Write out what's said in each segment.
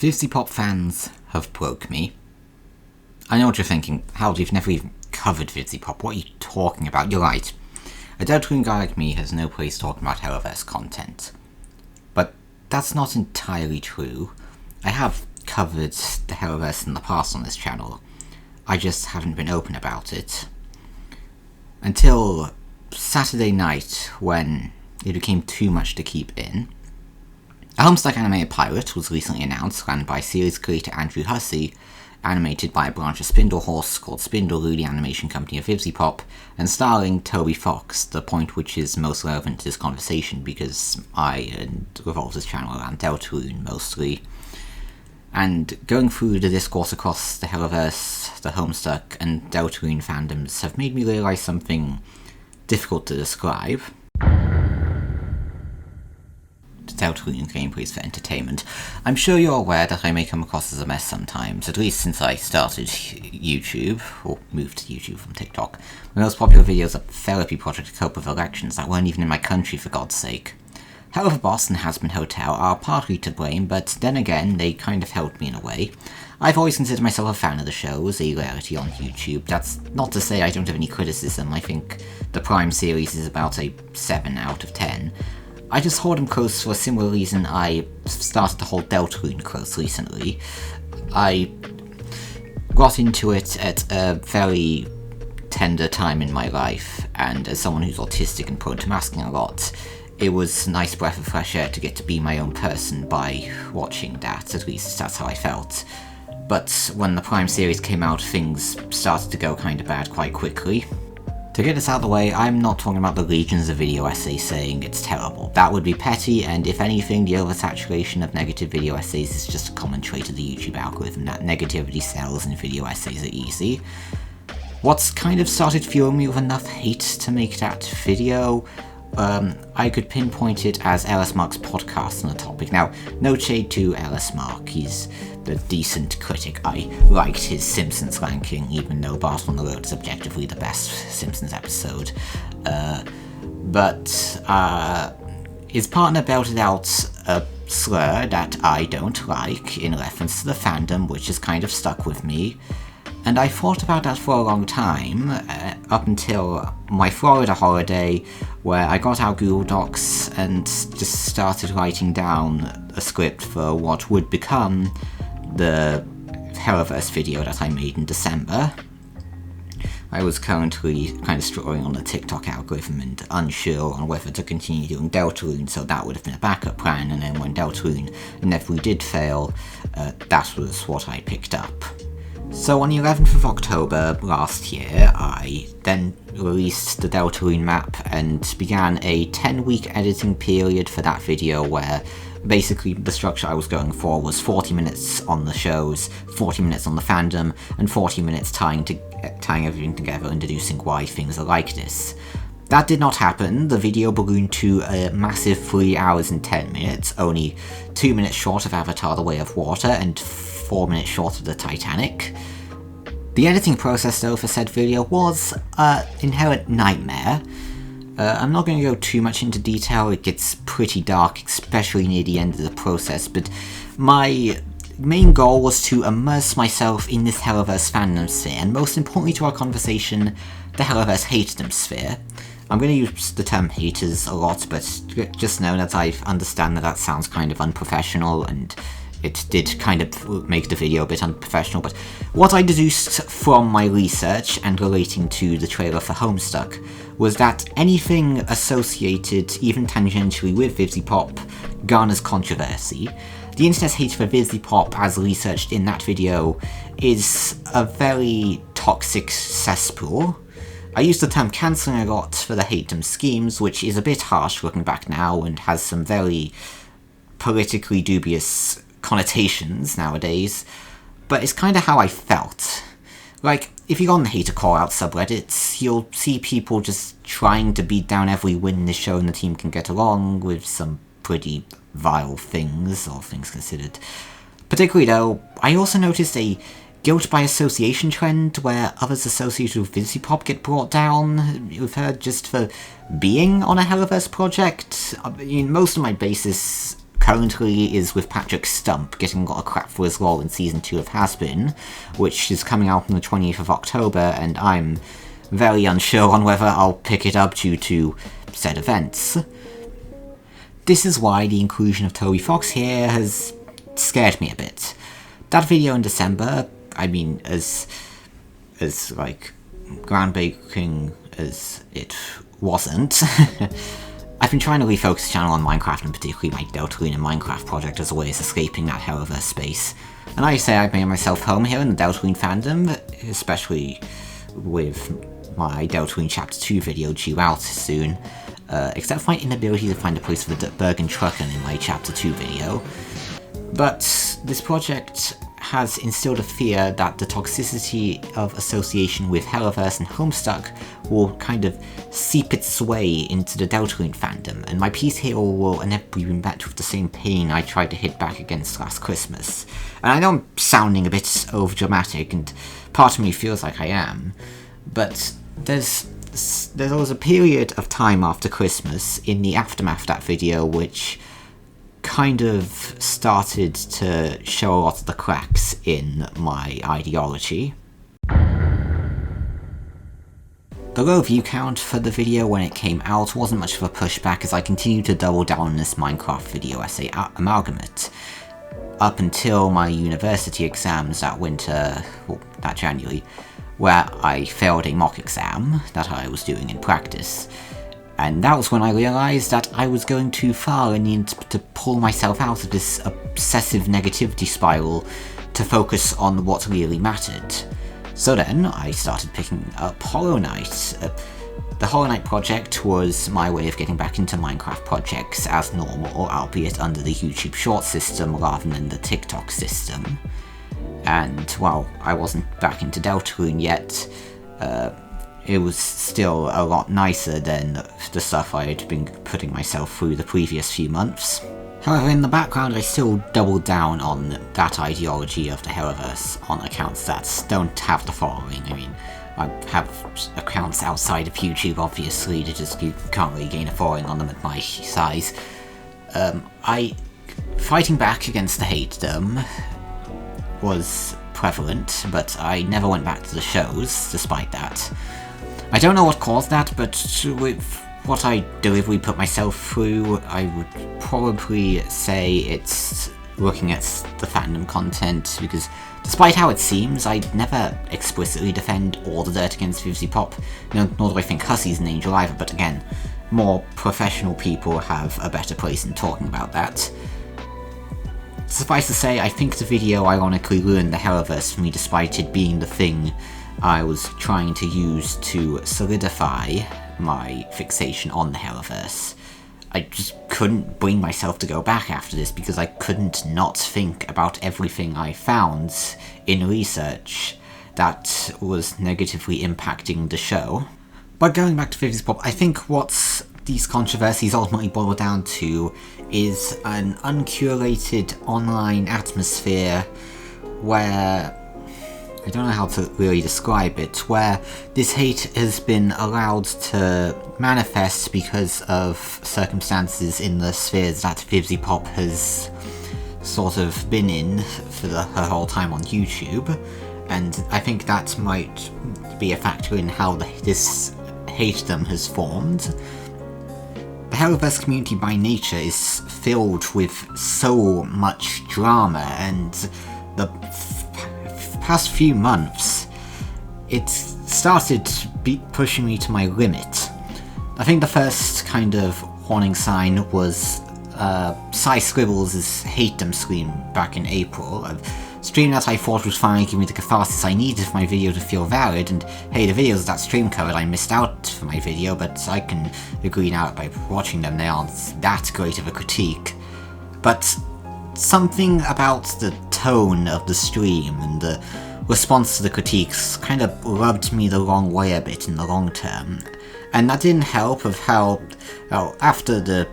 Vivziepop fans have broke me. I know what you're thinking. Hal, you've never even covered Vivziepop. What are you talking about? You're right. A Deltarune guy like me has no place talking about Hellaverse content. But that's not entirely true. I have covered the Hellaverse in the past on this channel. I just haven't been open about it. Until Saturday night, when it became too much to keep in. A homestuck animated pilot was recently announced, ran by series creator Andrew Hussey, animated by a branch of Spindlehorse called Spindle, the animation company of Vivziepop, and starring Toby Fox, the point which is most relevant to this conversation because I revolve this channel around Deltarune mostly. And going through the discourse across the Hellaverse, the Homestuck, and Deltarune fandoms have made me realise something difficult to describe. Deltarune gameplays for entertainment. I'm sure you're aware that I may come across as a mess sometimes, at least since I started YouTube, or moved to YouTube from TikTok. My most popular videos are a therapy project to cope with elections that weren't even in my country, for God's sake. However, Boss and Hazbin Hotel are partly to blame, but then again, they kind of helped me in a way. I've always considered myself a fan of the shows, a rarity on YouTube. That's not to say I don't have any criticism. I think the Prime series is about a 7 out of 10. I just hold them close for a similar reason I started to hold Deltarune close recently. I got into it at a very tender time in my life, and as someone who's autistic and prone to masking a lot, it was a nice breath of fresh air to get to be my own person by watching that, at least that's how I felt. But when the Prime series came out, things started to go kinda bad quite quickly. To get this out of the way, I'm not talking about the legions of video essays saying it's terrible. That would be petty, and if anything, the oversaturation of negative video essays is just a common trait of the YouTube algorithm, that negativity sells and video essays are easy. What's kind of started fueling me with enough hate to make that video, I could pinpoint it as LS Mark's podcast on the topic. Now, no shade to LS Mark, he's a decent critic. I liked his Simpsons ranking, even though Bart on the Road is objectively the best Simpsons episode. But his partner belted out a slur that I don't like in reference to the fandom, which has kind of stuck with me. And I thought about that for a long time, up until my Florida holiday, where I got out Google Docs and just started writing down a script for what would become the Hellaverse video that I made in December. I was currently kind of struggling on the TikTok algorithm and unsure on whether to continue doing Deltarune, so that would have been a backup plan, and then when Deltarune inevitably did fail, that was what I picked up. So on the 11th of October last year, I then released the Deltarune map and began a 10-week editing period for that video where basically the structure I was going for was 40 minutes on the shows, 40 minutes on the fandom, and 40 minutes tying everything together and deducing why things are like this. That did not happen. The video ballooned to a massive 3 hours and 10 minutes, only 2 minutes short of Avatar: The Way of Water and 4 minutes short of the Titanic. The editing process though for said video was an inherent nightmare. I'm not going to go too much into detail, it gets pretty dark, especially near the end of the process, but my main goal was to immerse myself in this Hellaverse fandom sphere, and most importantly to our conversation, the Hellaverse hatedom sphere. I'm going to use the term haters a lot, but just know that I understand that sounds kind of unprofessional, and it did kind of make the video a bit unprofessional, but what I deduced from my research and relating to the trailer for Homestuck was that anything associated, even tangentially, with Vivziepop garners controversy. The internet's hate for Vivziepop, as researched in that video, is a very toxic cesspool. I use the term cancelling a lot for the hatedom schemes, which is a bit harsh looking back now and has some very politically dubious connotations nowadays, but it's kind of how I felt. Like, if you go on the hater call-out subreddits, you'll see people just trying to beat down every win this show and the team can get along with some pretty vile things, all things considered. Particularly though, I also noticed a guilt by association trend where others associated with Vivziepop get brought down with her just for being on a Hellaverse project. I mean, most of my basis currently is with Patrick Stump getting a lot of crap for his role in Season 2 of Has-Been, which is coming out on the 20th of October, and I'm very unsure on whether I'll pick it up due to said events. This is why the inclusion of Toby Fox here has scared me a bit. That video in December, I mean, as like, groundbreaking as it wasn't, I've been trying to refocus the channel on Minecraft, and particularly my Deltarune and Minecraft project as a way of escaping that Hellaverse space. And I say I've made myself home here in the Deltarune fandom, especially with my Deltarune Chapter 2 video due out soon, except for my inability to find a place for the Bergen Trucken in my Chapter 2 video. But this project has instilled a fear that the toxicity of association with Hellaverse and Homestuck will kind of seep its way into the Deltarune fandom, and my piece here will inevitably be met with the same pain I tried to hit back against last Christmas. And I know I'm sounding a bit overdramatic, and part of me feels like I am, but there was a period of time after Christmas, in the aftermath of that video, which kind of started to show a lot of the cracks in my ideology. The low view count for the video when it came out wasn't much of a pushback, as I continued to double down on this Minecraft video essay amalgamate, up until my university exams that winter, or that January, where I failed a mock exam that I was doing in practice. And that was when I realised that I was going too far and needed to pull myself out of this obsessive negativity spiral to focus on what really mattered. So then, I started picking up Hollow Knight. The Hollow Knight project was my way of getting back into Minecraft projects as normal, albeit under the YouTube Shorts system rather than the TikTok system. And while I wasn't back into Deltarune yet, it was still a lot nicer than the stuff I had been putting myself through the previous few months. However, in the background I still doubled down on that ideology of the Hellaverse on accounts that don't have the following. I mean, I have accounts outside of YouTube, obviously, that you can't really gain a following on them at my size. Fighting back against the hatedom was prevalent, but I never went back to the shows, despite that. I don't know what caused that, but with what I deliberately put myself through, I would probably say it's looking at the fandom content, because despite how it seems, I never explicitly defend all the dirt against Vivziepop, nor do I think Hussy's an angel either, but again, more professional people have a better place in talking about that. Suffice to say, I think the video ironically ruined the Hellaverse for me, despite it being the thing I was trying to use to solidify my fixation on the Hellaverse. I just couldn't bring myself to go back after this, because I couldn't not think about everything I found in research that was negatively impacting the show. But going back to Vivziepop, I think what these controversies ultimately boil down to is an uncurated online atmosphere where, I don't know how to really describe it, where this hate has been allowed to manifest because of circumstances in the spheres that Vivziepop has sort of been in for her whole time on YouTube, and I think that might be a factor in how this hatedom has formed. The Hellaverse community by nature is filled with so much drama, and the past few months, it started pushing me to my limit. I think the first kind of warning sign was Cy Scribbles' hatedom stream back in April, a stream that I thought would finally give me the catharsis I needed for my video to feel valid, and hey, the videos that stream covered I missed out for my video, but I can agree now that by watching them they aren't that great of a critique. But something about the tone of the stream and the response to the critiques kind of rubbed me the wrong way a bit in the long term. And that didn't help of how, well, after the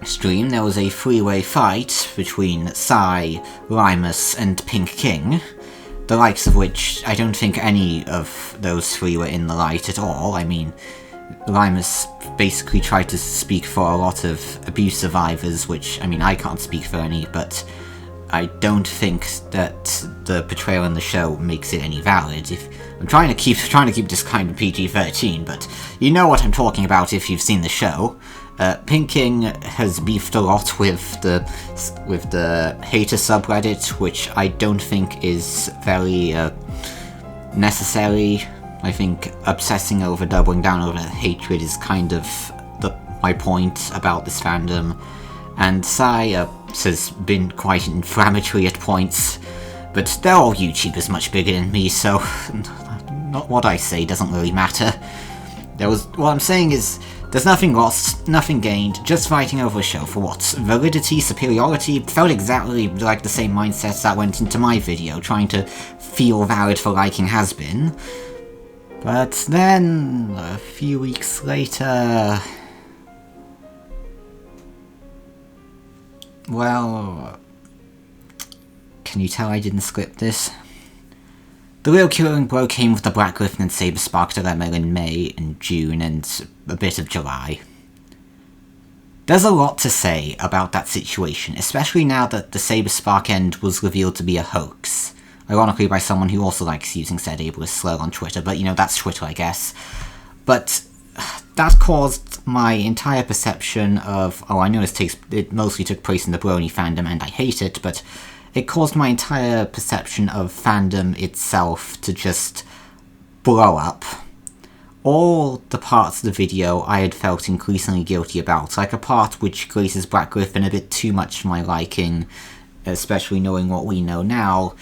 stream there was a three-way fight between Cy, Limus, and Pink King, the likes of which I don't think any of those three were in the light at all. I mean, Limus basically tried to speak for a lot of abuse survivors, which, I mean, I can't speak for any, but I don't think that the portrayal in the show makes it any valid. If I'm trying to keep this kind of PG-13, but you know what I'm talking about if you've seen the show. Pinking has beefed a lot with the hater subreddit, which I don't think is very necessary. I think obsessing over doubling down over hatred is kind of my point about this fandom. And Sai has been quite inflammatory at points, but they're all YouTubers much bigger than me, so not what I say doesn't really matter. What I'm saying is, there's nothing lost, nothing gained, just fighting over a show for what? Validity, superiority? Felt exactly like the same mindset that went into my video, trying to feel valid for liking Has-Been. But then, a few weeks later... Well... Can you tell I didn't script this? The real killing blow came with the Black Griffin and Saberspark dilemma in May and June and a bit of July. There's a lot to say about that situation, especially now that the Saberspark end was revealed to be a hoax. Ironically by someone who also likes using said ableist slur on Twitter, but you know, that's Twitter, I guess. But that caused my entire perception of, I know it mostly took place in the Brony fandom and I hate it, but it caused my entire perception of fandom itself to just blow up. All the parts of the video I had felt increasingly guilty about, like a part which graces Black Griffin a bit too much for my liking, especially knowing what we know now.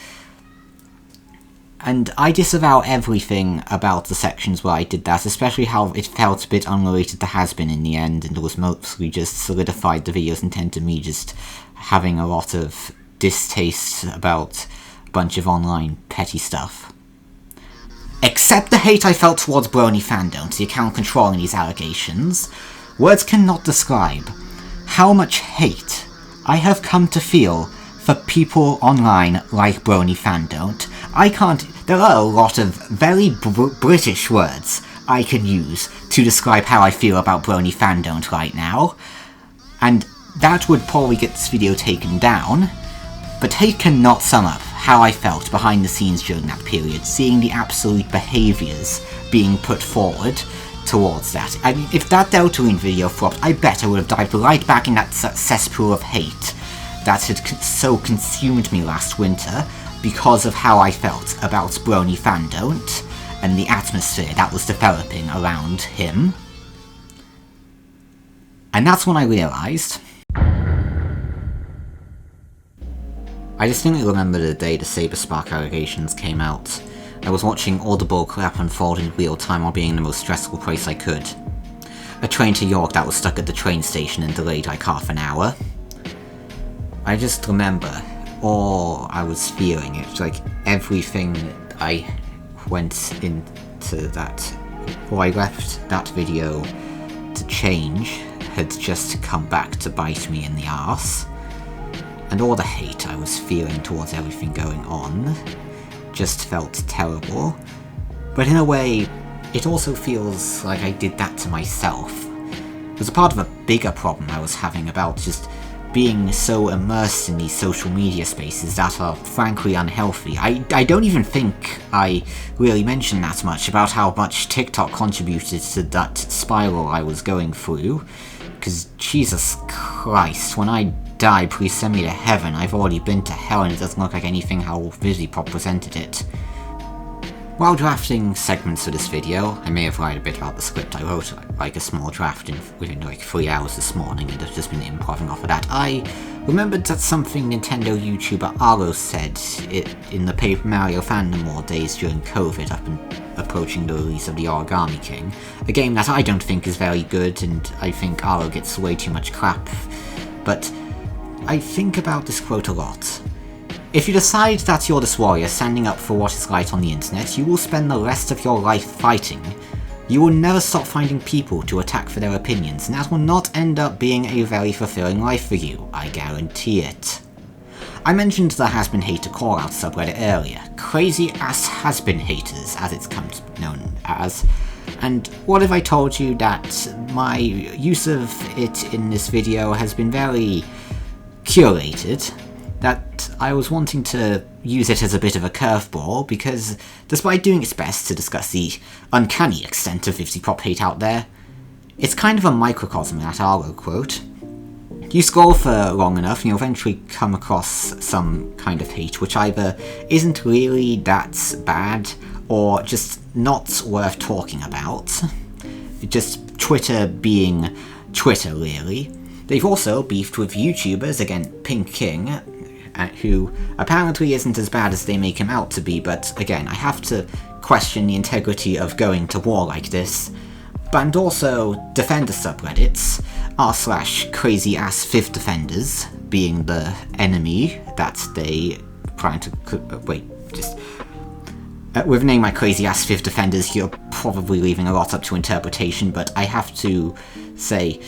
And I disavow everything about the sections where I did that, especially how it felt a bit unrelated to Has-Been in the end, and it was mostly just solidified the video's intent of me just having a lot of distaste about a bunch of online petty stuff. Except the hate I felt towards Brony fandom, the account controlling these allegations, words cannot describe how much hate I have come to feel for people online like Brony fandom. There are a lot of very British words I can use to describe how I feel about Brony fandom right now, and that would probably get this video taken down, but hate cannot sum up how I felt behind the scenes during that period, seeing the absolute behaviours being put forward towards that. I mean, if that Deltarune video flopped, I bet I would have dived right back in that cesspool of hate that had so consumed me last winter because of how I felt about Brony fandom and the atmosphere that was developing around him. And that's when I realised. I distinctly remember the day the Saberspark allegations came out. I was watching all the bullcrap unfold in real time while being in the most stressful place I could. A train to York that was stuck at the train station and delayed like half an hour. I just remember all I was feeling. It's like everything I went into that, or I left that video to change, had just come back to bite me in the arse. And all the hate I was feeling towards everything going on just felt terrible. But in a way, it also feels like I did that to myself. It was a part of a bigger problem I was having about just being so immersed in these social media spaces that are frankly unhealthy. I don't even think I really mentioned that much about how much TikTok contributed to that spiral I was going through. Because Jesus Christ, when I die, please send me to heaven. I've already been to hell and it doesn't look like anything how Vivziepop presented it. While drafting segments for this video, I may have lied a bit about the script. I wrote like a small draft within like 3 hours this morning and have just been improvising off of that. I remembered that something Nintendo YouTuber Arlo said in the Paper Mario Fandom War days during COVID up and approaching the release of the Origami King. A game that I don't think is very good and I think Arlo gets way too much crap. But I think about this quote a lot. If you decide that you're this warrior standing up for what is right on the internet, you will spend the rest of your life fighting. You will never stop finding people to attack for their opinions, and that will not end up being a very fulfilling life for you, I guarantee it. I mentioned the Has-Been Hater call-out subreddit earlier. Crazy ass Has-Been haters, as it's come to be known as. And what if I told you that my use of it in this video has been very curated, that I was wanting to use it as a bit of a curveball, because despite doing its best to discuss the uncanny extent of Vivziepop hate out there, it's kind of a microcosm of that Arlo quote. You scroll for long enough and you'll eventually come across some kind of hate which either isn't really that bad or just not worth talking about. Just Twitter being Twitter, really. They've also beefed with YouTubers, again Pink King, who apparently isn't as bad as they make him out to be, but again, I have to question the integrity of going to war like this. And also Defender subreddits, r/crazy-ass Viv defenders being the enemy that they trying to with naming my crazy-ass Viv defenders, you're probably leaving a lot up to interpretation, but I have to say,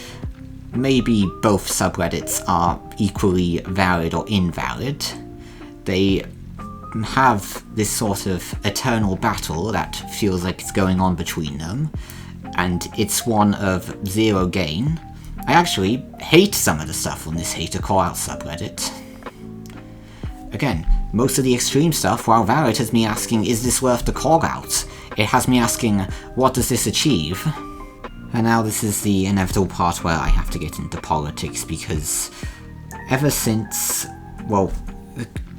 maybe both subreddits are equally valid or invalid. They have this sort of eternal battle that feels like it's going on between them, and it's one of zero gain. I actually hate some of the stuff on this hater call-out subreddit. Again, most of the extreme stuff, while valid, has me asking, is this worth the call-out? It has me asking, what does this achieve? And now this is the inevitable part where I have to get into politics, because ever since, well,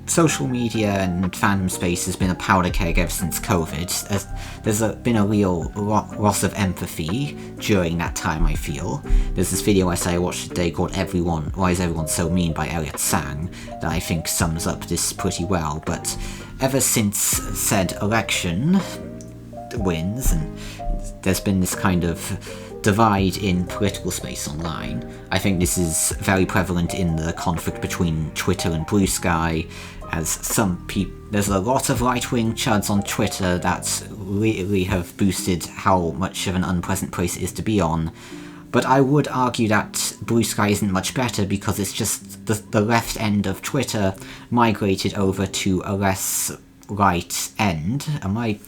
social media and fandom space has been a powder keg ever since COVID. There's been a real loss of empathy during that time, I feel. There's this video essay I watched today called Why Is Everyone So Mean by Elliot Sang that I think sums up this pretty well, but ever since said election wins, and there's been this kind of divide in political space online. I think this is very prevalent in the conflict between Twitter and Blue Sky, as there's a lot of right-wing chuds on Twitter that really have boosted how much of an unpleasant place it is to be on, but I would argue that Blue Sky isn't much better because it's just the left end of Twitter migrated over to a less right end. Am I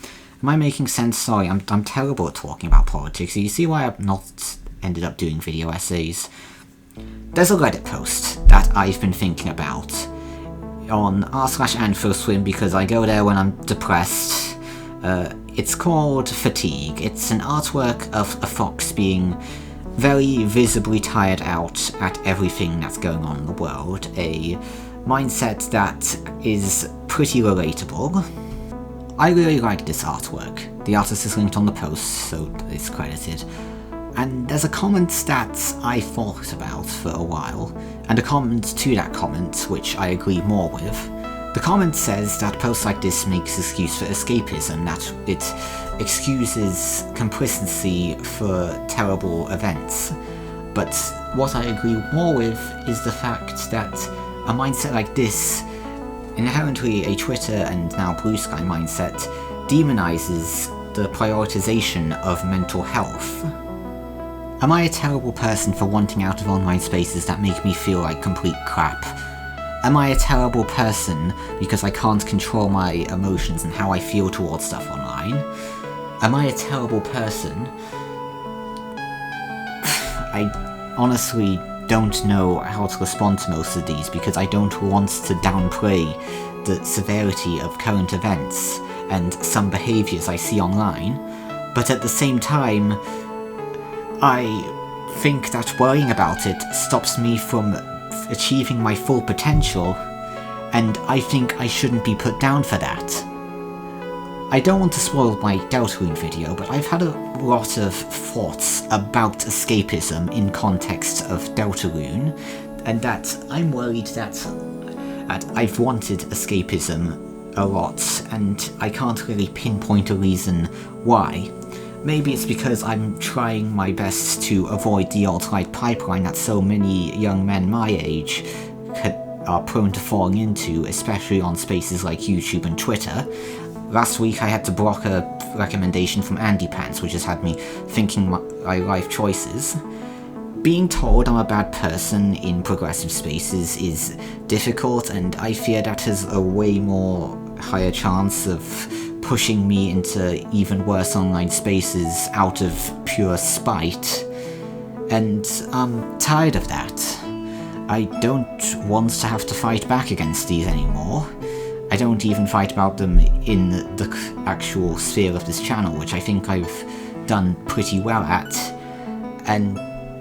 making sense? Sorry, I'm terrible at talking about politics. You see why I've not ended up doing video essays? There's a Reddit post that I've been thinking about on r/AnfoSwim because I go there when I'm depressed. It's called Fatigue. It's an artwork of a fox being very visibly tired out at everything that's going on in the world. A mindset that is pretty relatable. I really like this artwork. The artist is linked on the post, so it's credited. And there's a comment that I thought about for a while, and a comment to that comment which I agree more with. The comment says that posts like this makes excuse for escapism, that it excuses complacency for terrible events. But what I agree more with is the fact that a mindset like this, inherently a Twitter and now Blue Sky mindset, demonizes the prioritization of mental health. Am I a terrible person for wanting out of online spaces that make me feel like complete crap? Am I a terrible person because I can't control my emotions and how I feel towards stuff online? Am I a terrible person? I honestly don't know how to respond to most of these because I don't want to downplay the severity of current events and some behaviours I see online, but at the same time, I think that worrying about it stops me from achieving my full potential, and I think I shouldn't be put down for that. I don't want to spoil my Deltarune video, but I've had a lot of thoughts about escapism in context of Deltarune, and that I'm worried that I've wanted escapism a lot, and I can't really pinpoint a reason why. Maybe it's because I'm trying my best to avoid the alt-right pipeline that so many young men my age are prone to falling into, especially on spaces like YouTube and Twitter. Last week I had to block a recommendation from Andy Pants, which has had me thinking my life choices. Being told I'm a bad person in progressive spaces is difficult, and I fear that has a way more higher chance of pushing me into even worse online spaces out of pure spite, and I'm tired of that. I don't want to have to fight back against these anymore. I don't even fight about them in the actual sphere of this channel, which I think I've done pretty well at,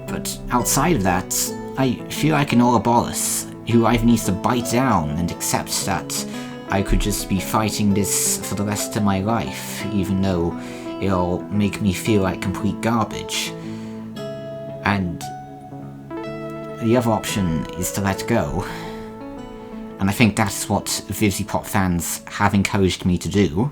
but outside of that, I feel like an Ouroboros who either needs to bite down and accept that I could just be fighting this for the rest of my life, even though it'll make me feel like complete garbage. And the other option is to let go. And I think that's what Vivziepop fans have encouraged me to do.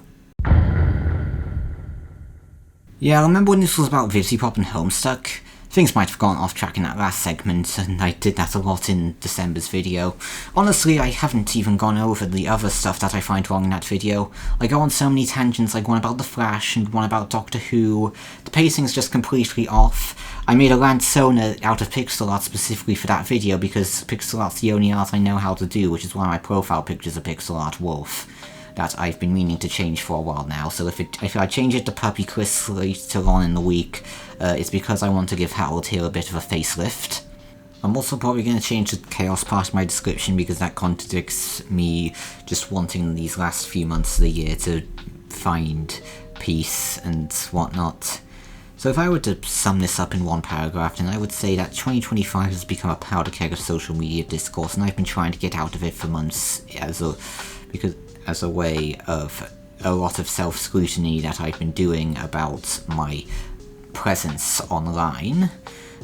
Yeah, I remember when this was about Vivziepop and Homestuck. Things might have gone off track in that last segment, and I did that a lot in December's video. Honestly, I haven't even gone over the other stuff that I find wrong in that video. I go on so many tangents, like one about The Flash and one about Doctor Who. The pacing's just completely off. I made a Lansona out of pixel art specifically for that video because pixel art's the only art I know how to do, which is why my profile picture's a pixel art wolf that I've been meaning to change for a while now. So if I change it to Puppy Chris later on in the week, it's because I want to give Harold a bit of a facelift. I'm also probably going to change the chaos part of my description because that contradicts me just wanting these last few months of the year to find peace and whatnot. So if I were to sum this up in one paragraph, then I would say that 2025 has become a powder keg of social media discourse, and I've been trying to get out of it for months as a way of a lot of self-scrutiny that I've been doing about my presence online.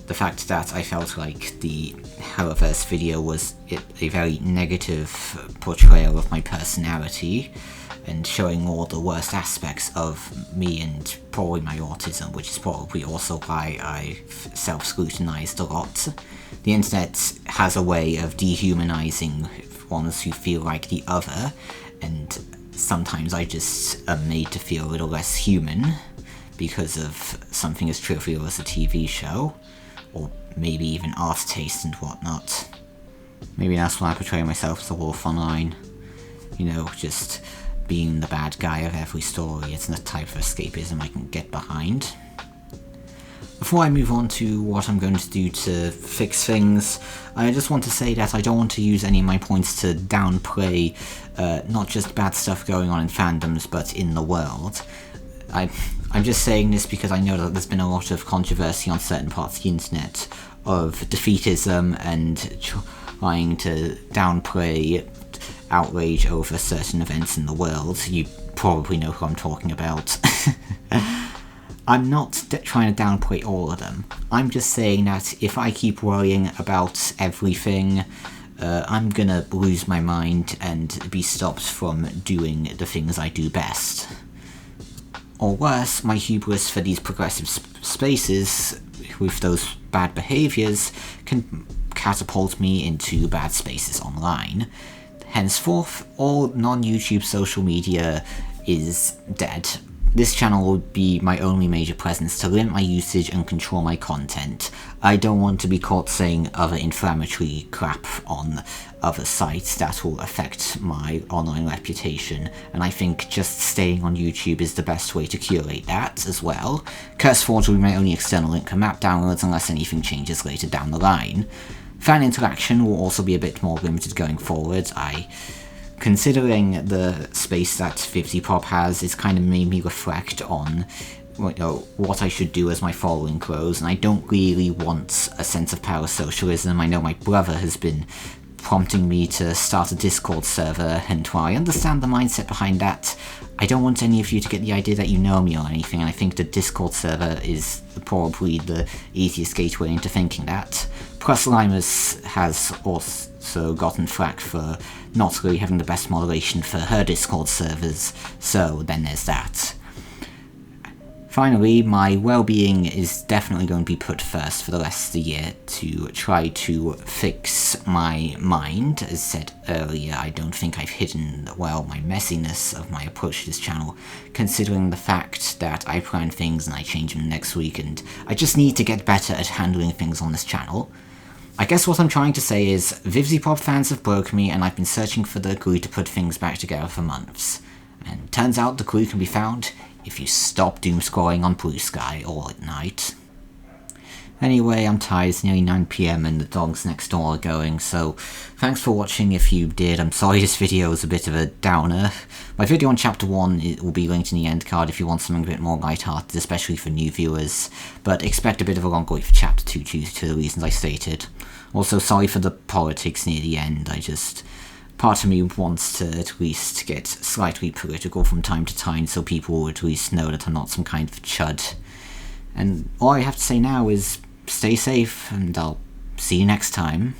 The fact that I felt like the Hellaverse video was a very negative portrayal of my personality, and showing all the worst aspects of me and probably my autism, which is probably also why I've self-scrutinized a lot. The internet has a way of dehumanizing ones who feel like the other, and sometimes I just am made to feel a little less human because of something as trivial as a TV show, or maybe even art taste and whatnot. Maybe that's why I portray myself as a wolf online. You know, just being the bad guy of every story. It's a type of escapism I can get behind. Before I move on to what I'm going to do to fix things, I just want to say that I don't want to use any of my points to downplay not just bad stuff going on in fandoms, but in the world. I'm just saying this because I know that there's been a lot of controversy on certain parts of the internet of defeatism and trying to downplay outrage over certain events in the world. You probably know who I'm talking about. I'm not trying to downplay all of them. I'm just saying that if I keep worrying about everything, I'm gonna lose my mind and be stopped from doing the things I do best. Or worse, my hubris for these progressive spaces with those bad behaviours can catapult me into bad spaces online. Henceforth, all non-YouTube social media is dead. This channel will be my only major presence to limit my usage and control my content. I don't want to be caught saying other inflammatory crap on other sites that will affect my online reputation, and I think just staying on YouTube is the best way to curate that as well. CurseForge will be my only external link for map downloads unless anything changes later down the line. Fan interaction will also be a bit more limited going forward. Considering the space that Vivziepop has, it's kind of made me reflect on what I should do as my following grows, and I don't really want a sense of power socialism. I know my brother has been prompting me to start a Discord server, and while I understand the mindset behind that, I don't want any of you to get the idea that you know me or anything, and I think the Discord server is probably the easiest gateway into thinking that. Plus, Limus has also gotten flack for not really having the best moderation for her Discord servers, so then there's that. Finally, my well-being is definitely going to be put first for the rest of the year to try to fix my mind. As said earlier, I don't think I've hidden well my messiness of my approach to this channel, considering the fact that I plan things and I change them next week, and I just need to get better at handling things on this channel. I guess what I'm trying to say is, Vivziepop fans have broken me and I've been searching for the glue to put things back together for months. And turns out the clue can be found if you stop doom scrolling on Blue Sky all at night. Anyway, I'm tired, it's nearly 9 PM and the dogs next door are going, so thanks for watching if you did. I'm sorry this video is a bit of a downer. My video on Chapter 1 will be linked in the end card if you want something a bit more lighthearted, especially for new viewers, but expect a bit of a longer wait for Chapter 2 due to the reasons I stated. Also, sorry for the politics near the end, part of me wants to at least get slightly political from time to time so people will at least know that I'm not some kind of chud. And all I have to say now is stay safe, and I'll see you next time.